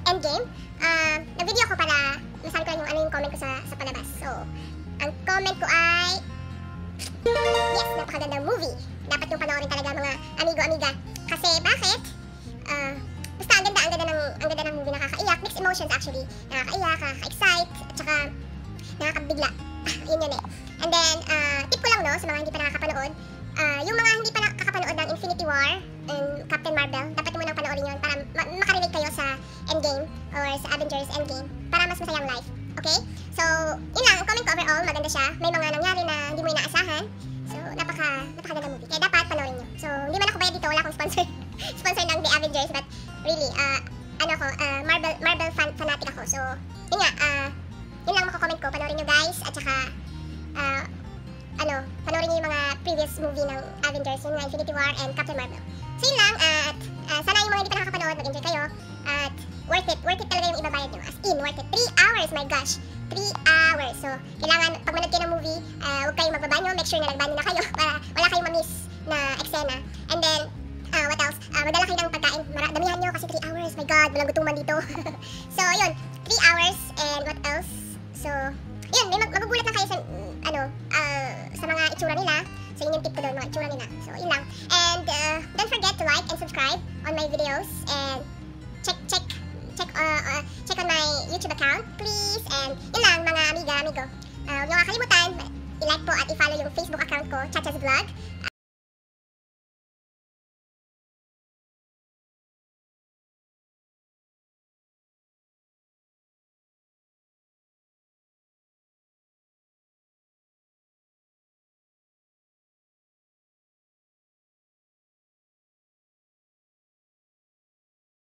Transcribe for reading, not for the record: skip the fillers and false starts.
Endgame. Nag-video ko para masabi ko lang yung ano yung comment ko sa palabas. So, ang comment ko ay yes, napakagandang movie. Dapat yung panoorin talaga mga amigo-amiga. Kasi bakit? Basta ang ganda ng movie, nakakaiyak. Mixed emotions actually. Nakakaiyak, nakaka-excite, at saka nakakabigla. Yun eh. And then, tip ko lang no, sa mga hindi pa nakakapanood, yung mga hindi pa nakakapanood ng Infinity War and Captain Marvel, dapat mo nang panoorin yun para makarelate kayo sa Endgame or sa Avengers Endgame para mas masayang life. Okay? So, yun lang. Ang comment ko overall, maganda siya. May mga nangyari na hindi mo inaasahan. So, napakaganda movie. Kaya dapat panoorin nyo. So, hindi man ako bayad dito. Wala akong sponsor. Sponsor ng The Avengers. But, really, Marvel fanatic ako. So, yun nga, yun lang makakomment ko. Panoorin nyo guys. At saka, panoorin nyo yung mga previous movie ng Avengers, yung Infinity War and Captain Marvel. So, yun lang. At sana yung mga hindi pa nakakapanood, mag-enjoy kayo. At worth it talaga yung ibabayad nyo. As in, worth it. 3 hours, my gosh. 3 hours. So, kailangan, pag manood kayo ng movie, huwag kayong magbabanyo. Make sure na nagbanyo na kayo para wala kayong ma-miss na eksena. And then, what else? Magdala kayo ng pagkain. Damihan nyo kasi 3 hours. My God, walang gutuman dito. So, yun. 3 hours. And what else? So, yun. Magugulat lang kayo sa mga itsura nila. So, yun yung tip ko doon, mga itsura nila. So, yun lang. And, don't forget to like and subscribe on my videos. And, check on my YouTube account, please. And yun lang, mga amigo. Huwag nyo kakalimutan, i-like po at i-follow yung Facebook account ko, Chacha's Vlog.